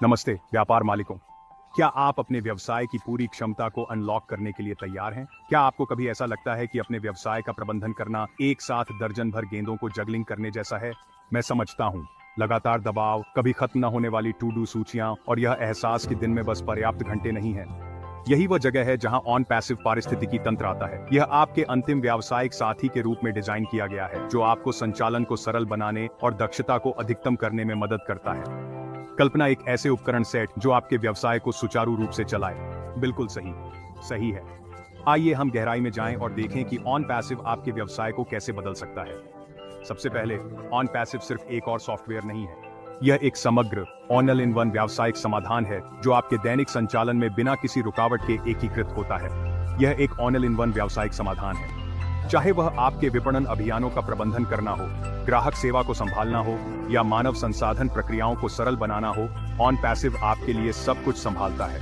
नमस्ते व्यापार मालिकों। क्या आप अपने व्यवसाय की पूरी क्षमता को अनलॉक करने के लिए तैयार हैं? क्या आपको कभी ऐसा लगता है कि अपने व्यवसाय का प्रबंधन करना एक साथ दर्जन भर गेंदों को जगलिंग करने जैसा है? मैं समझता हूँ। लगातार दबाव, कभी खत्म न होने वाली टू डू सूचियां और यह एहसास कि दिन में बस पर्याप्त घंटे नहीं है। यही वह जगह है जहां ऑन पैसिव पारिस्थितिकी तंत्र आता है। यह आपके अंतिम व्यावसायिक साथी के रूप में डिजाइन किया गया है, जो आपको संचालन को सरल बनाने और दक्षता को अधिकतम करने में मदद करता है। कल्पना एक ऐसे उपकरण सेट जो आपके व्यवसाय को सुचारू रूप से चलाए। बिल्कुल सही है। आइए हम गहराई में जाएं और देखें कि ऑन पैसिव आपके व्यवसाय को कैसे बदल सकता है। सबसे पहले, ऑन पैसिव सिर्फ एक और सॉफ्टवेयर नहीं है। यह एक समग्र ऑल इन वन व्यावसायिक समाधान है जो आपके दैनिक संचालन में बिना किसी रुकावट के एकीकृत होता है। यह एक ऑल इन वन व्यावसायिक समाधान है। चाहे वह आपके विपणन अभियानों का प्रबंधन करना हो, ग्राहक सेवा को संभालना हो या मानव संसाधन प्रक्रियाओं को सरल बनाना हो, ऑन पैसिव आपके लिए सब कुछ संभालता है।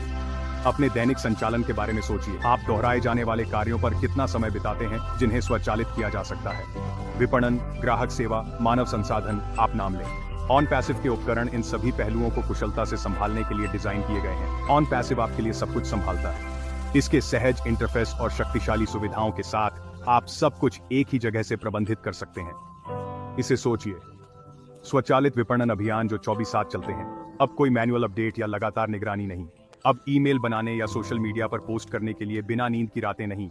अपने दैनिक संचालन के बारे में सोचिए। आप दोहराए जाने वाले कार्यों पर कितना समय बिताते हैं जिन्हें स्वचालित किया जा सकता है? विपणन, ग्राहक सेवा, मानव संसाधन, आप नाम लें। ऑन पैसिव के उपकरण इन सभी पहलुओं को कुशलता से संभालने के लिए डिजाइन किए गए हैं। ऑन पैसिव आपके लिए सब कुछ संभालता है। इसके सहज इंटरफेस और शक्तिशाली सुविधाओं के साथ आप सब कुछ एक ही जगह से प्रबंधित कर सकते हैं। इसे सोचिए, स्वचालित विपणन अभियान जो 24/7 चलते हैं। अब कोई मैनुअल अपडेट या लगातार निगरानी नहीं। अब ईमेल बनाने या सोशल मीडिया पर पोस्ट करने के लिए बिना नींद की रातें नहीं।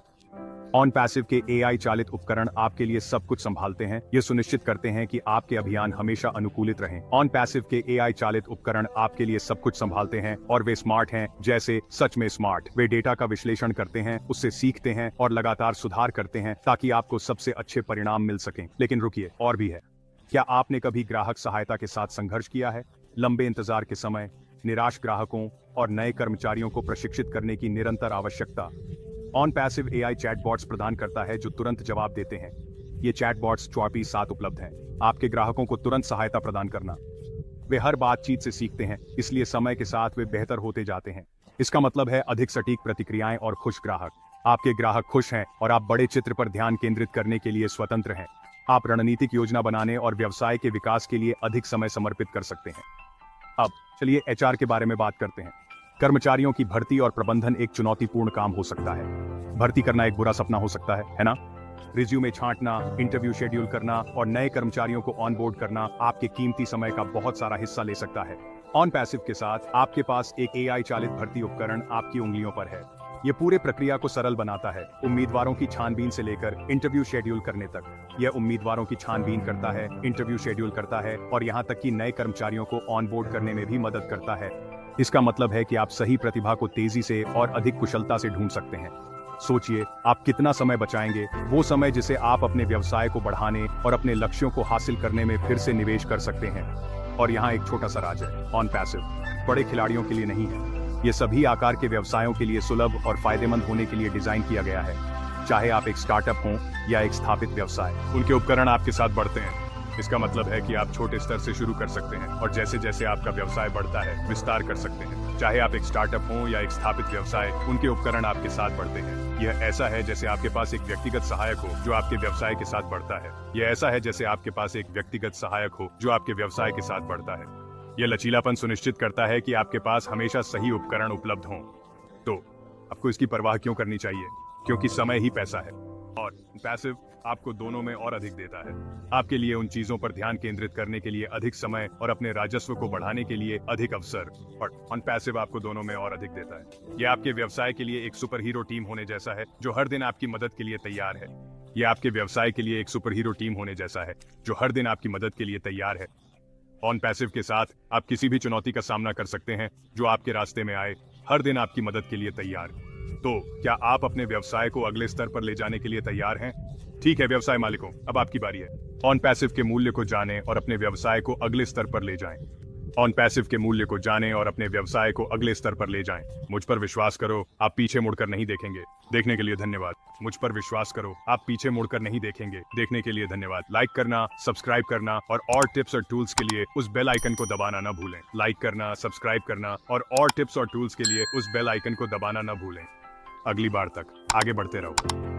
ऑन पैसिव के एआई चालित उपकरण आपके लिए सब कुछ संभालते हैं। ये सुनिश्चित करते हैं कि आपके अभियान हमेशा अनुकूलित रहें। ऑन पैसिव के एआई चालित उपकरण आपके लिए सब कुछ संभालते हैं और वे स्मार्ट हैं, जैसे सच में स्मार्ट। वे डेटा का विश्लेषण करते हैं, उससे सीखते हैं और लगातार सुधार करते हैं ताकि आपको सबसे अच्छे परिणाम मिल सकें। लेकिन रुकिए, और भी है। क्या आपने कभी ग्राहक सहायता के साथ संघर्ष किया है? लंबे इंतजार के समय, निराश ग्राहकों और नए कर्मचारियों को प्रशिक्षित करने की निरंतर आवश्यकता। ऑन पैसिव एआई चैटबॉट्स प्रदान करता है जो तुरंत जवाब देते हैं। ये चैटबॉट्स 24/7 उपलब्ध हैं। आपके ग्राहकों को तुरंत सहायता प्रदान करना। वे हर बातचीत से सीखते हैं, इसलिए समय के साथ वे बेहतर होते जाते हैं। इसका मतलब है अधिक सटीक प्रतिक्रियाएं और खुश ग्राहक। आपके ग्राहक खुश हैं और आप बड़े चित्र पर ध्यान केंद्रित करने के लिए स्वतंत्र हैं। आप रणनीतिक योजना बनाने और व्यवसाय के विकास के लिए अधिक समय समर्पित कर सकते हैं। अब चलिए एचआर के बारे में बात करते हैं। कर्मचारियों की भर्ती और प्रबंधन एक चुनौतीपूर्ण काम हो सकता है। भर्ती करना एक बुरा सपना हो सकता है ना? रिज्यूमे छांटना, इंटरव्यू शेड्यूल करना और नए कर्मचारियों को ऑनबोर्ड करना आपके कीमती समय का बहुत सारा हिस्सा ले सकता है। ऑन पैसिव के साथ आपके पास एक एआई चालित भर्ती उपकरण आपकी उंगलियों पर है। यह पूरे प्रक्रिया को सरल बनाता है, उम्मीदवारों की छानबीन से लेकर इंटरव्यू शेड्यूल करने तक। यह उम्मीदवारों की छानबीन करता है, इंटरव्यू शेड्यूल करता है और यहाँ तक कि नए कर्मचारियों को ऑनबोर्ड करने में भी मदद करता है। इसका मतलब है कि आप सही प्रतिभा को तेजी से और अधिक कुशलता से ढूंढ सकते हैं। सोचिए, आप कितना समय बचाएंगे, वो समय जिसे आप अपने व्यवसाय को बढ़ाने और अपने लक्ष्यों को हासिल करने में फिर से निवेश कर सकते हैं। और यहाँ एक छोटा सा राज है, ऑन पैसिव बड़े खिलाड़ियों के लिए नहीं है। ये सभी आकार के व्यवसायों के लिए सुलभ और फायदेमंद होने के लिए डिजाइन किया गया है। चाहे आप एक स्टार्टअप हों या एक स्थापित व्यवसाय, उनके उपकरण आपके साथ बढ़ते हैं। इसका मतलब है कि आप छोटे स्तर से शुरू कर सकते हैं और जैसे जैसे आपका व्यवसाय बढ़ता है, विस्तार कर सकते हैं। चाहे आप एक स्टार्टअप हो या एक स्थापित व्यवसाय, उनके उपकरण आपके साथ बढ़ते हैं। यह ऐसा है जैसे आपके पास एक व्यक्तिगत सहायक हो जो आपके व्यवसाय के साथ बढ़ता है। यह ऐसा है जैसे आपके पास एक व्यक्तिगत सहायक हो जो आपके व्यवसाय के साथ बढ़ता है। यह लचीलापन सुनिश्चित करता है कि आपके पास हमेशा सही उपकरण उपलब्ध हों। तो आपको इसकी परवाह क्यों करनी चाहिए? क्योंकि समय ही पैसा है और पैसिव आपको दोनों में और अधिक देता है। आपके लिए उन चीजों पर ध्यान केंद्रित करने के लिए अधिक समय और अपने राजस्व को बढ़ाने के लिए अधिक अवसर, और ऑन पैसिव आपको दोनों में और अधिक देता है। यह आपके व्यवसाय के लिए एक सुपर हीरो टीम होने जैसा है जो हर दिन आपकी मदद के लिए तैयार है। यह आपके व्यवसाय के लिए एक सुपर हीरो टीम होने जैसा है जो हर दिन आपकी मदद के लिए तैयार है। ऑन पैसिव के साथ आप किसी भी चुनौती का सामना कर सकते हैं जो आपके रास्ते में आए, हर दिन आपकी मदद के लिए तैयार। तो क्या आप अपने व्यवसाय को अगले स्तर पर ले जाने के लिए तैयार हैं? ठीक है व्यवसाय मालिकों, अब आपकी बारी है। ऑन पैसिव के मूल्य को जानें और अपने व्यवसाय को अगले स्तर पर ले जाएं। ऑन पैसिव के मूल्य को जानें और अपने व्यवसाय को अगले स्तर पर ले जाएं। मुझ पर विश्वास करो, आप पीछे मुड़कर नहीं देखेंगे। देखने के लिए धन्यवाद। मुझ पर विश्वास करो, आप पीछे मुड़कर नहीं देखेंगे। देखने के लिए धन्यवाद। लाइक करना, सब्सक्राइब करना और टिप्स और टूल्स के लिए उस बेल आइकन को दबाना न भूलें। लाइक करना, सब्सक्राइब करना और टिप्स और टूल्स के लिए उस बेल आइकन को दबाना न भूलें। अगली बार तक आगे बढ़ते रहो।